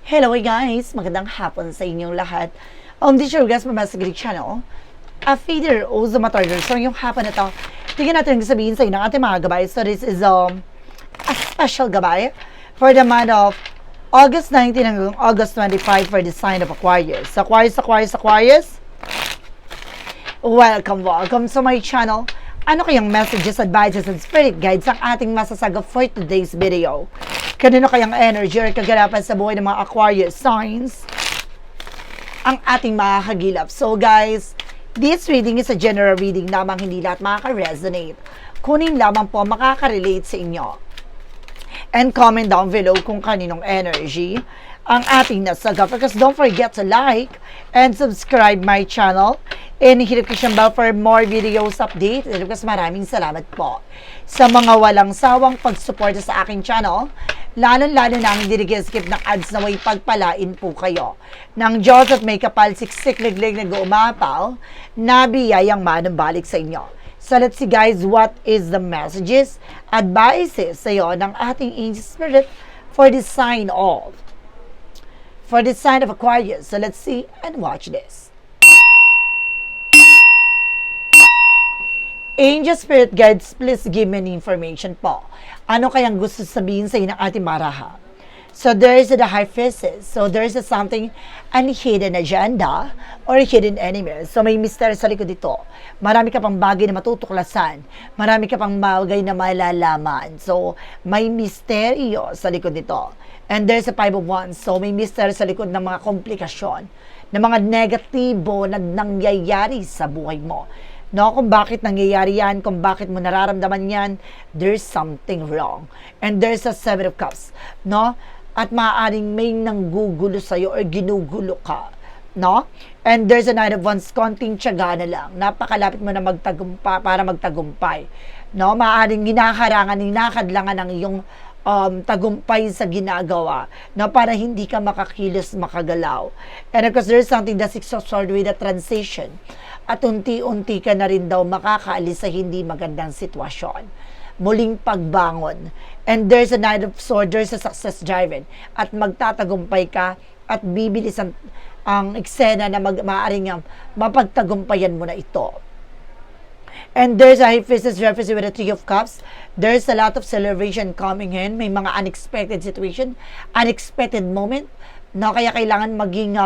Hello guys! Magandang hapon sa inyong lahat. This is your guest from Master Greek Channel. A feeder o Zamatarder. So yung hapon na to, tingnan natin ang sabihin sa inyo ng ating mga gabay. So this is a special gabay for the month of August 19 hanggang August 25 for the sign of Aquarius. Aquarius, welcome to my channel. Ano kayang messages, advices, and spirit guides ang ating masasaga for today's video? Kanino kayang energy or kaganapan sa buhay ng mga Aquarius signs ang ating makakagilap? So guys, this reading is a general reading lamang, hindi lahat makaka-resonate. Kunin lamang po makaka-relate sa inyo. And comment down below kung kaninong energy ang ating nasaga. Because don't forget to like and subscribe my channel. And hit ko siyang bell for more videos update. And because maraming salamat po sa mga walang sawang pagsuporta sa aking channel. Lalo-lalo na ang hindi nag-skip ng ads na way pagpalain po kayo ng Diyos at may kapal siksik-liglig na gumapaw na biyayang manambalik sa inyo. So let's see guys, what is the messages, advices sa iyo ng ating angel spirit for the sign of Aquarius. So let's see and watch this. Angel Spirit Guides, please give me an information po. Ano kayang gusto sabihin sa inyo ng ating maraha? So there is the High Priestess. So there is something, an hidden agenda or hidden enemy. So may mystery sa likod dito. Marami ka pang bagay na matutuklasan. Marami ka pang bagay na malalaman. So may misteryo sa likod dito. And there's a Five of Wands. So may mystery sa likod ng mga komplikasyon, ng mga negatibo na nangyayari sa buhay mo. No, kung bakit nangyayari yan, kung bakit mo nararamdaman yan, there's something wrong. And there's a Seven of Cups, no? At maaaring may nanggugulo sa'yo or ginugulo ka, no? And there's a Nine of Wands, konting tiyaga na lang. Napakalapit mo na para magtagumpay, no? Maaaring hinakadlangan ng iyong tagumpay sa ginagawa, no? Para hindi ka makakilos, makagalaw. And of course, there's something, the Six of Swords with a transition. At unti-unti ka na rin daw makakaalis sa hindi magandang sitwasyon. Muling pagbangon. And there's a Knight of Swords, there's a success driven. At magtatagumpay ka at bibilis ang eksena na maaaring mapagtagumpayan mo na ito. And there's a High Priestess represented with a Three of Cups. There's a lot of celebration coming in. May mga unexpected situation, unexpected moment. No, kaya kailangan maging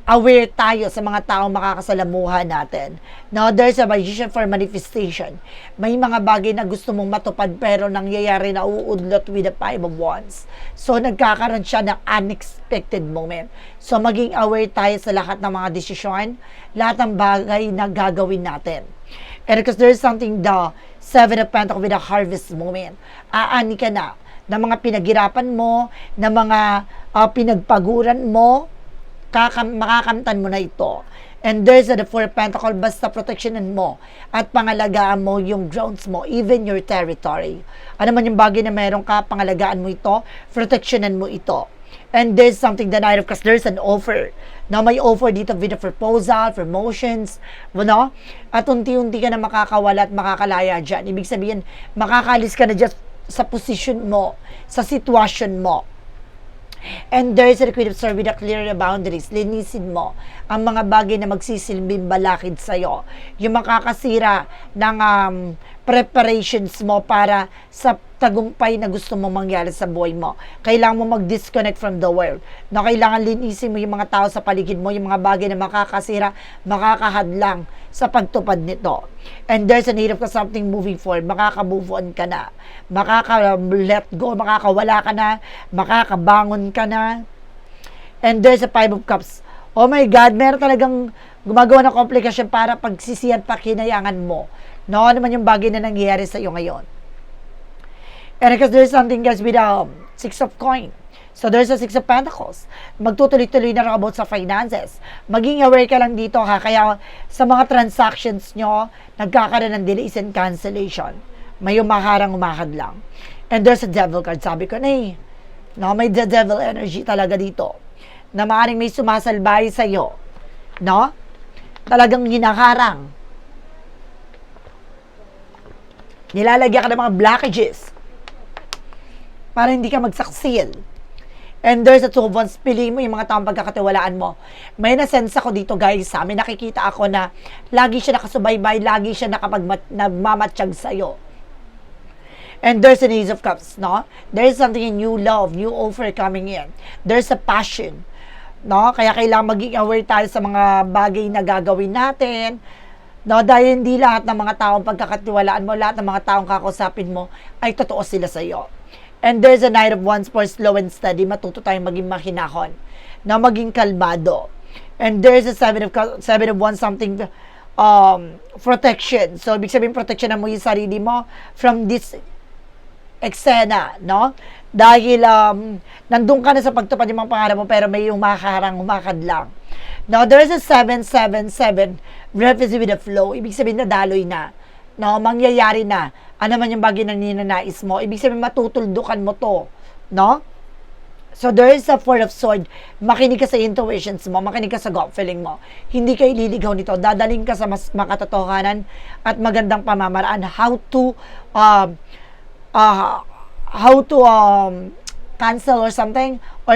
aware tayo sa mga taong makakasalamuha natin. Now, there's a Magician for manifestation. May mga bagay na gusto mong matupad pero nangyayari na uudlot with the Five of Wands. So, nagkakaroon siya ng unexpected moment. So, maging aware tayo sa lahat ng mga desisyon, lahat ng bagay na gagawin natin. And because there's something, the Seven of Pentacles with a harvest moment. Aani ka na ng mga pinaghirapan mo, ng mga pinagpaguran mo, makakamtan mo na ito. And there's the Four of Pentacles, basta protectionan mo at pangalagaan mo yung grounds mo, even your territory. Ano man yung bagay na meron ka, pangalagaan mo ito, protectionan mo ito. And there's something, the Knight of Cups, there's an offer. Now, may offer dito with a proposal, promotions, no? At unti-unti ka na makakawala at makakalaya dyan. Ibig sabihin, makakalis ka na dyan sa position mo, sa sitwasyon mo. And there's a Queen of Swords with a clear boundaries. Linisin mo ang mga bagay na magsisilbing balakid sa'yo. Yung makakasira ng preparations mo para sa tagumpay na gusto mo mangyari sa buhay mo. Kailangan mo mag-disconnect from the world. Na kailangan linisin mo yung mga tao sa paligid mo, yung mga bagay na makakasira, makakahadlang sa pagtupad nito. And there's a need of something moving forward. Makaka-move on ka na. Makaka-let go, makakawala ka na, makakabangon ka na. And there's a Five of Cups. Oh my God, meron talagang gumagawa ng komplikasyon para pagsisiyan pa kinayangan mo. No, ano man yung bagay na nangyayari sa iyo ngayon. And because there's something guys with Six of Coin. So there's a Six of Pentacles. Magtutuloy-tuloy na rin about sa finances. Maging aware ka lang dito ha. Kaya sa mga transactions nyo, nagkakaroon ng delays and cancellation. May umaharang-umahad lang. And there's a Devil card. Sabi ko na no, may the Devil energy talaga dito. Na maaaring may sumasalbay sa iyo. No? Talagang hinaharang. Nilalagyan ka ng mga blockages para hindi ka mag-succeed. And there's a two of wands, piliin mo yung mga taong pagkakatiwalaan mo. May nasense ako dito guys, may nakikita ako na lagi siya nakasubaybay, lagi siya nagmamatsyag sa'yo. And there's an Ace of Cups, no? There's something in new love, new offer coming in. There's a passion, no? Kaya kailangan maging aware tayo sa mga bagay na gagawin natin, no? Dahil hindi lahat ng mga taong pagkakatiwalaan mo, lahat ng mga taong kakusapin mo, ay totoo sila sa iyo. And there's a Knight of Wands for slow and steady. Matuto tayong maging mahinahon, na maging kalmado. And there's a Seven of Wands, something protection. So, ibig sabihin, protection mo yung sarili mo from this eksena, no? Dahil nandun ka na sa pagtupad yung mga pangarap mo, pero may humakad lang. Now, there's a 777 reference with the flow. Ibig sabihin, nadaloy na. No? Mangyayari na. Ano man yung bagay na ninanais mo. Ibig sabihin, matutuldukan mo to. No? So, there is a Four of Swords. Makinig ka sa intuitions mo. Makinig ka sa gut feeling mo. Hindi ka ililigaw nito. Dadaling ka sa mas makatotohanan at magandang pamamaraan. How to cancel or something, or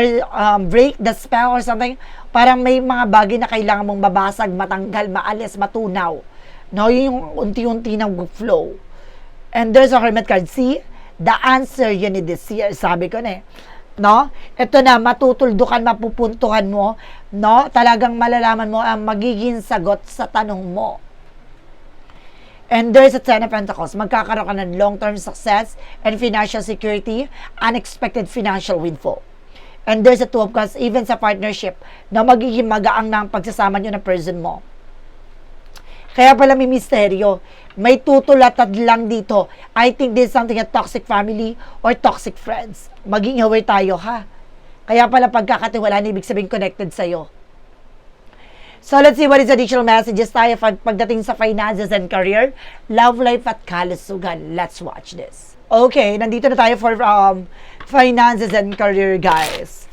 break the spell or something. Parang may mga bagay na kailangan mong babasag, matanggal, maalis, matunaw. No, yung unti-unti ng flow. And there's a Hermit card. See, the answer you need this year. Sabi ko na eh. No? Ito na, matutuldukan, mapupuntuhan mo. No? Talagang malalaman mo ang magiging sagot sa tanong mo. And there's a Ten of Pentacles. Magkakaroon ka ng long-term success and financial security, unexpected financial windfall. And there's a Two of Cups, even sa partnership, na magiging magaang ng pagsasama nyo ng person mo. Kaya pala may misteryo. May tutulatad lang dito. I think this is something a toxic family or toxic friends. Maging aware tayo, ha? Kaya pala pagkakatiwalaan, ibig sabihin connected sa'yo. So, let's see what is additional messages tayo pagdating sa finances and career, love life at kalusugan. Let's watch this. Okay, nandito na tayo for finances and career, guys.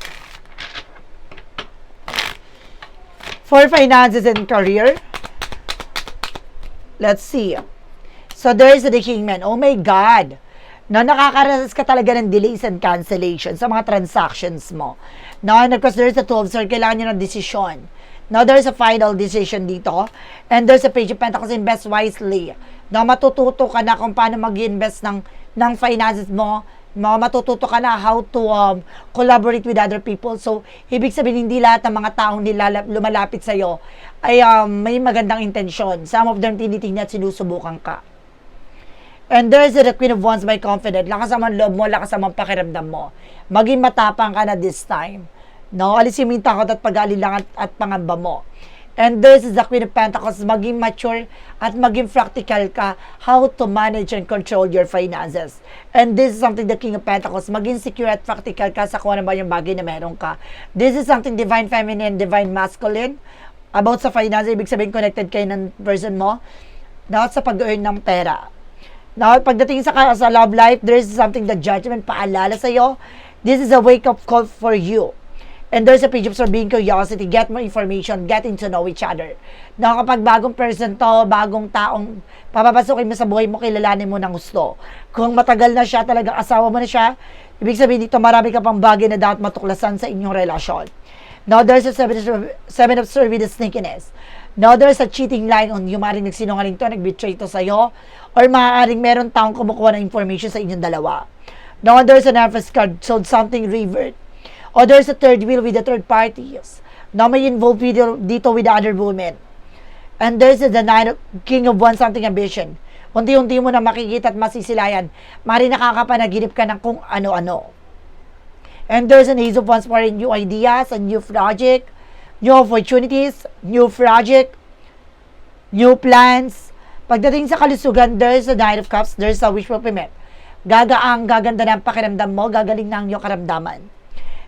For finances and career, let's see. So, there is the Kingman. Oh my God! No, nakakaranas ka talaga ng delays and cancellation sa mga transactions mo. No, and of course, there's a Two of Swords. Kailangan nyo ng desisyon. Now, there's a final decision dito. And there's a Page of Pentacles. Invest wisely. Now, matututo ka na kung paano mag-invest ng finances mo. Matututo ka na how to collaborate with other people. So, ibig sabihin, hindi lahat ng mga taong lumalapit sa'yo ay may magandang intensyon. Some of them tinitingnan at sinusubukan ka. And there's the Queen of Wands by confident. Lakas naman loob mo, lakas naman pakiramdam mo. Maging matapang ka na this time. No, alisin mo yung takot at pag-aalilangan at pangamba mo. And this is the Queen of Pentacles, maging mature at maging practical ka how to manage and control your finances. And this is something the King of Pentacles, maging secure at practical ka sa kung ano ba yung bagay na meron ka. This is something divine feminine, divine masculine. About sa finances, ibig sabihin connected kayo ng person mo. Not sa pag-earn ng pera. Now, pagdating sa love life, there is something the judgment, paalala sa'yo. This is a wake-up call for you. And there's a Page of Swords, being curiosity, get more information, getting to know each other. Na kapag bagong person to, bagong taong papapasukin mo sa buhay mo, kilalanin mo ng gusto. Kung matagal na siya, talagang asawa mo na siya, ibig sabihin dito, marami ka pang bagay na dapat matuklasan sa inyong relasyon. Now, there's a Seven of Swords with the sneakiness. Now, there's a cheating line on you. Maaaring nagsinungaling to, nagbetray to sa'yo, or maaaring meron taong kumukuha ng information sa inyong dalawa. Now, there's a nervous card, so something revert. Or there's a third wheel with the third parties. Na may involved dito with the other women. And there's the King of Wands, something ambition. Unti-unti mo na makikita at masisilayan. Mari nakakapanaginip ka ng kung ano-ano. And there's an Ace of Wands for new ideas, a new project, new opportunities, new project, new plans. Pagdating sa kalusugan, there's a Knight of Cups, there's a wish fulfillment. Gaganda ng pakiramdam mo, gagaling na ang iyong karamdaman.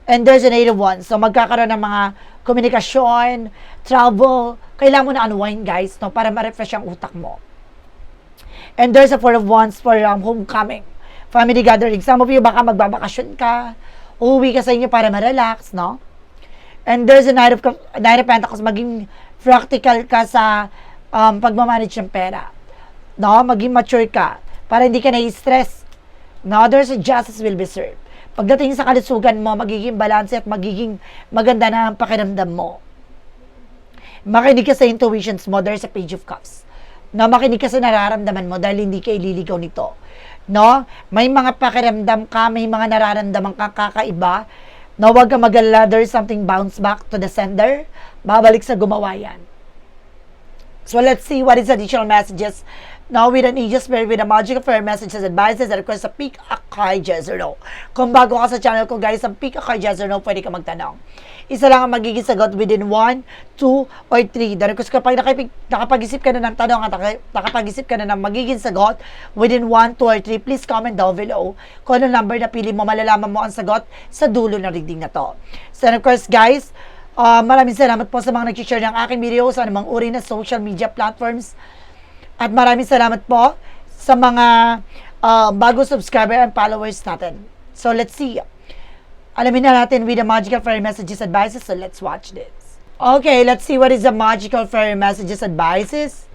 And there's an Eight of Wands. So, magkakaroon ng mga komunikasyon, travel. Kailangan mo na unwind, guys, no, para ma-refresh ang utak mo. And there's a Four of Wands for homecoming, family gathering. Some of you, baka magbabakasyon ka, uuwi ka sa inyo para ma-relax, no? And there's a Knight of Pentacles, maging practical ka sa pagmamanage ng pera. No? Maging mature ka para hindi ka na-stress. No? There's a justice will be served. Pagdating sa kalusugan mo, magiging balanse at magiging maganda na ang pakiramdam mo. Makinig ka sa intuitions mo, there's a Page of Cups. No, makinig ka sa nararamdaman mo dahil hindi ka ililigaw nito. No, may mga pakiramdam ka, may mga nararamdaman ka kakaiba. No, wag ka mag-alala, there's something bounce back to the sender. Babalik sa gumawa yan. So let's see what is additional messages. Now with an angel spirit, with a magical fairy messages, advices, and request, pick a card, yes or no. Kung bago ka sa channel ko guys, ang pick a card, yes or no, pwede ka magtanong. Isa lang ang magiging sagot within 1, 2, or 3. Dahil kapag nakapag-isip ka na ng tanong at nakapag-isip ka na ng magiging sagot within 1, 2, or 3, please comment down below kung anong number na pili mo, malalaman mo ang sagot sa dulo ng reading na to. So and of course guys, maraming salamat po sa mga nag-share ng aking video sa anumang uri na social media platforms. At maraming salamat po sa mga bago subscriber and followers natin. So let's see. Alamin na natin with the magical fairy messages advices. So let's watch this. Okay, let's see what is the magical fairy messages advices.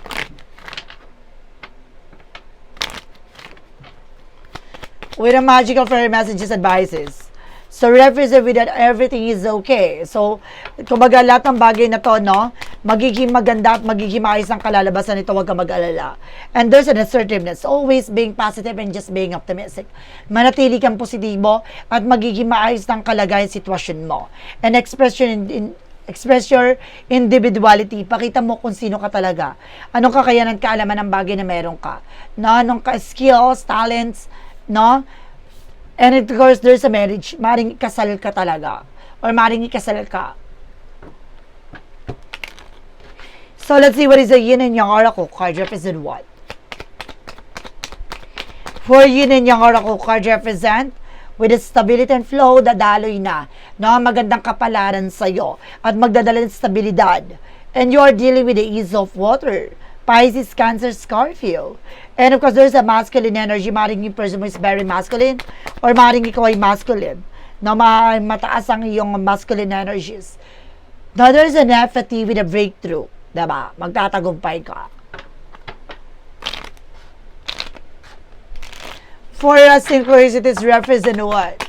With the magical fairy messages advices. So, represent with that everything is okay. So, kumbaga lahat ng bagay na to, no, magiging maganda at magiging maayos ang kalalabasan nito, huwag ka mag-alala. And there's an assertiveness, always being positive and just being optimistic. Manatili kang positibo at magiging maayos ng kalagayan sitwasyon mo. And express your individuality. Pakita mo kung sino ka talaga. Anong kakayanan, kaalaman ng bagay na meron ka. No, anong skills, talents, no? And of course, there's a marriage. Maring ikasal ka talaga. Or maring ikasal ka. So, let's see what is the yin and yang oracle card represent what? For yin and yang oracle card represent with the stability and flow, dadaloy na. No, magandang kapalaran sa'yo. At magdadala ng stabilidad. And you are dealing with the ease of water. Pisces, Cancer, Scorpio. And of course, there's a masculine energy. Maring yung person mo is very masculine or maring ikaw ay masculine. Na mataas ang iyong masculine energies. Now, there's an empathy with a breakthrough. Diba? Magtatagumpay ka. For us, synchronicities represent what?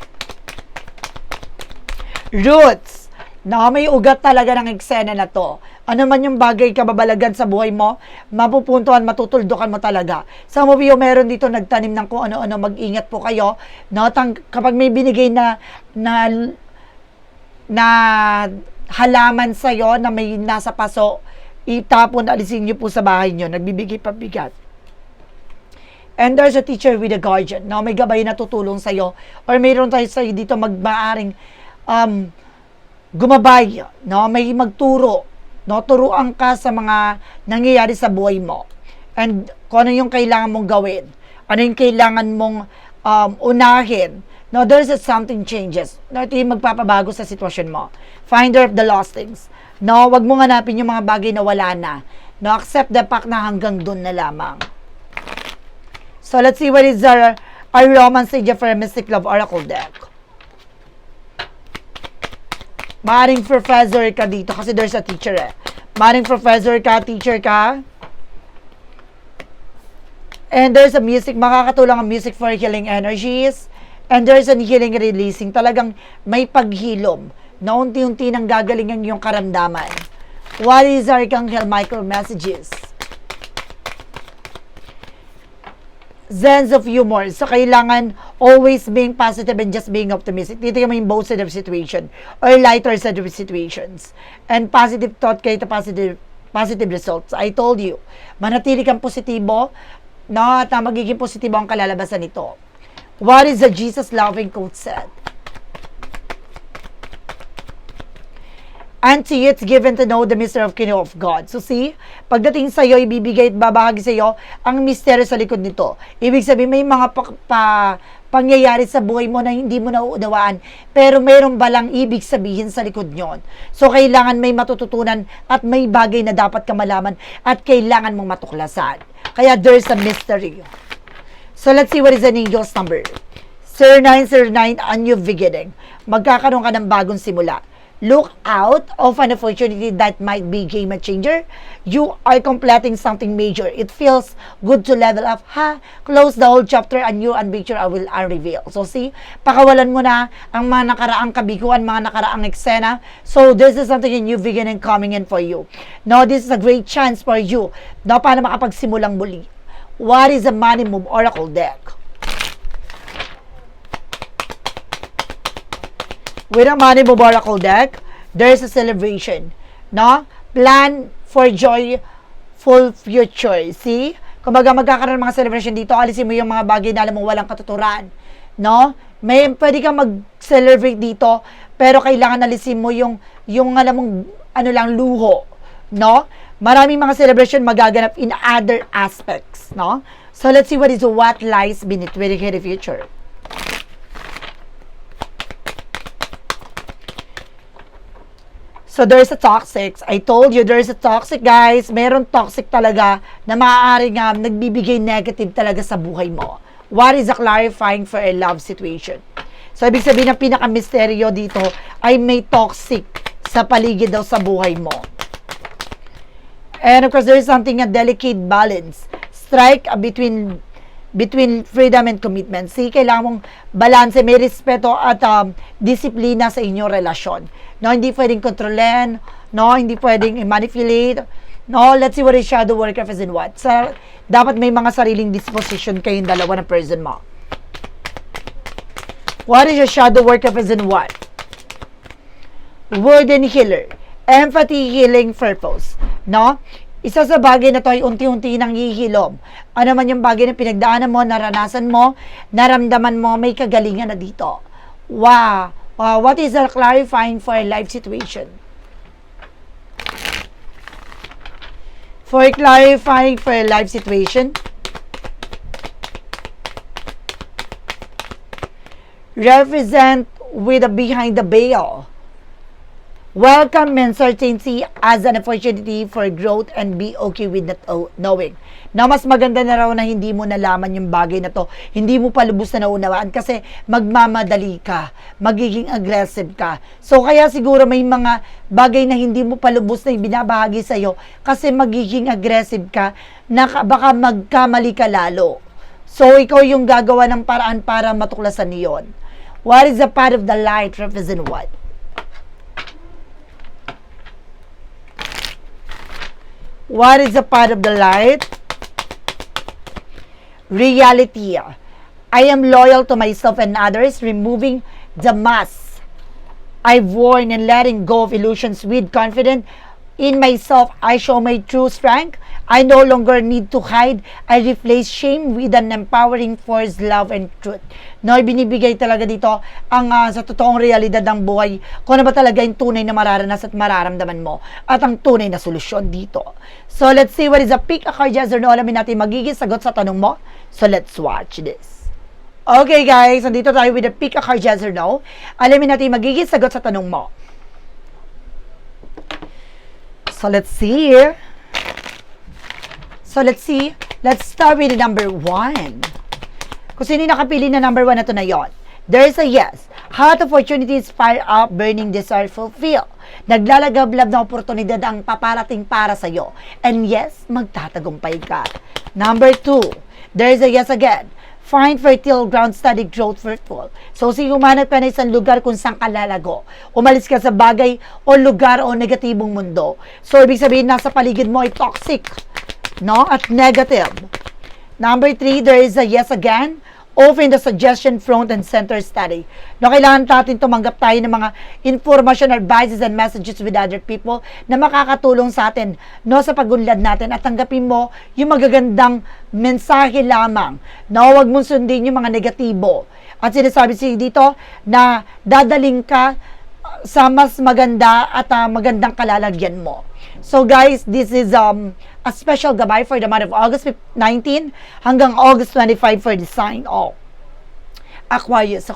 Roots. Na may ugat talaga ng eksena na to. Ano man yung bagay kababalagan sa buhay mo, mapupuntuhan, matutuldukan mo talaga. Sa movie, meron dito nagtanim ng kung ano-ano, mag-ingat po kayo. No? Kapag may binigay na halaman sa'yo na may nasa paso, itapon, alisin nyo po sa bahay nyo. Nagbibigay pabigat. And there's a teacher with a guardian. No? May gabay na tutulong sa'yo. Or mayroon tayo sa'yo dito magbaaring gumabay. No? May magturo. No, turuan ka sa mga nangyayari sa buhay mo. And kung ano yung kailangan mong gawin. Ano yung kailangan mong unahin. No, there's something changes. No, ito yung magpapabago sa sitwasyon mo. Finder of the lost things. No, wag mo hanapin yung mga bagay na wala na. No, accept the fact na hanggang dun na lamang. So, let's see what is our romance stage for a Mystic Love Oracle deck. Maring professor ka dito kasi there's a teacher eh. Maring professor ka, teacher ka. And there's a music, makakatulong ang music for healing energies. And there's a healing releasing. Talagang may paghilom na unti-unti nang gagaling ang iyong karamdaman. What is Archangel Michael messages? Sense of humor. So, kailangan always being positive and just being optimistic. Dito mo yung both side of situation or lighter side of situations. And positive thought kayo to positive results. I told you, manatili kang positibo, no, at magiging positibo ang kalalabasan nito. What is the Jesus loving quote said? And to you, it's given to know the mystery of kingdom of God. So see, pagdating sa iyo, ibibigay at babahagi sa iyo ang misteryo sa likod nito. Ibig sabihin, may mga pangyayari sa buhay mo na hindi mo nauunawaan, pero mayroon balang ibig sabihin sa likod nyon. So kailangan may matututunan at may bagay na dapat ka malaman at kailangan mong matuklasan. Kaya there's a mystery. So let's see what is an angel's number. 0909, a new beginning. Magkakaroon ka ng bagong simula. look out of an opportunity that might be game changer. You are completing something major. It feels good to level up. Close the whole chapter and new adventure will unreveal. So see, pakawalan mo na ang mga nakaraang kabiguan, mga nakaraang eksena. So this is something a new beginning coming in for you. Now this is a great chance for you. Now paano makapagsimulang muli? What is the Money Move Oracle deck? With a Money Move Oracle deck, there's a celebration. No? Plan for joyful future. See? Kumbaga magkakaroon ng mga celebration dito, alisin mo yung mga bagay na alam mo walang katuturan. No? Pwede kang mag-celebrate dito, pero kailangan alisin mo yung alam mong luho. No? Maraming mga celebration magaganap in other aspects. No? So let's see what lies beneath with the future. So, there's a toxic. I told you, there's a toxic, guys. Meron toxic talaga na maaaring nagbibigay negative talaga sa buhay mo. What is a clarifying for a love situation? So, ibig sabihin ng pinaka-misteryo dito ay may toxic sa paligid daw sa buhay mo. And of course, there's something a delicate balance. Strike between freedom and commitment. See, kailangan mong balanse, may respeto at disiplina sa inyong relasyon. No, hindi pwedeng kontrolin, no, hindi pwedeng manipulate. No, let's see what is shadow work is in what. Dapat may mga sariling disposition kayong dalawa ng person mo. What is your shadow work is in what? Word and healer. Empathy, healing, purpose. No? Isa sa bagay na to ay unti-unti nang hihilom. Ano man yung bagay na pinagdaanan mo, naranasan mo, naramdaman mo, may kagalingan na dito. Wow! What is the clarifying for a life situation? For clarifying for a life situation, represent with a behind the veil. Welcome uncertainty as an opportunity for growth and be okay with not knowing. Na mas maganda na raw na hindi mo nalaman yung bagay na to. Hindi mo pa lubos na naunawaan kasi magmamadali ka. Magiging aggressive ka. So kaya siguro may mga bagay na hindi mo pa lubos na ibinabahagi sa'yo kasi magiging aggressive ka na baka magkamali ka lalo. So ikaw yung gagawa ng paraan para matuklasan niyon. What is the part of the light represent what? What is a part of the light? Reality. I am loyal to myself and others, removing the mask I've worn and letting go of illusions with confidence in myself. I show my true strength. I no longer need to hide. I replace shame with an empowering force, love, and truth. No, binibigay talaga dito ang sa totoong realidad ng buhay. Kung ano ba talaga yung tunay na mararanas at mararamdaman mo. At ang tunay na solusyon dito. So, let's see what is a pick a card, yes or no. Alamin natin magiging sagot sa tanong mo. So, let's watch this. Okay, guys. Nandito tayo with a pick a card, yes or no. Alamin natin magiging sagot sa tanong mo. So, let's see. Let's start with the number 1. Kung sino yung nakapili na number 1 na ito na yon. There is a yes. Hot opportunities, fire up, burning desire, fulfill. Naglalagablab na oportunidad ang paparating para sa'yo. And yes, magtatagumpay ka. Number 2. There is a yes again. Find fertile ground, study growth, fruitful. So, humanap ka na isang lugar kung saan ka lalago. Umalis ka sa bagay o lugar o negatibong mundo. So, ibig sabihin, nasa paligid mo ay toxic. No? At negative. Number 3, there is a yes again. Open the suggestion, front, and center study. No, kailangan natin tumanggap tayo ng mga information, advices, and messages with other people na makakatulong sa atin no, sa pagunlad natin at tanggapin mo yung magagandang mensahe lamang. No, huwag mong sundin yung mga negatibo. At sinasabi siya dito na dadaling ka sa mas maganda at magandang kalalagyan mo. So guys, this is a special gabay for the month of August 19 hanggang August 25 for the sign off. Aquarius,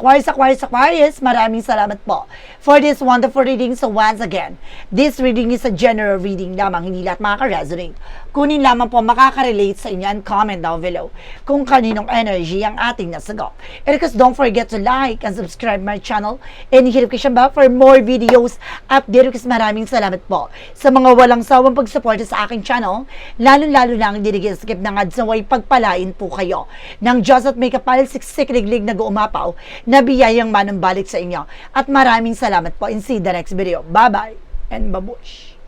maraming salamat po for this wonderful reading. So once again, this reading is a general reading lamang, hindi lahat makaka-resonate. Kunin lamang po makaka-relate sa inyo and comment down below kung kaninong energy ang ating nasagot. And of course, don't forget to like and subscribe my channel and hit notification bell for more videos update. Kasi maraming salamat po sa mga walang sawang pagsuporta sa aking channel, lalo-lalo na ang skip ng ads na way pagpalain po kayo ng Diyos at may kapal siksik-liglig na guumapaw na biyayang manumbalik sa inyo. At maraming salamat po and see you the next video. Bye-bye and babush!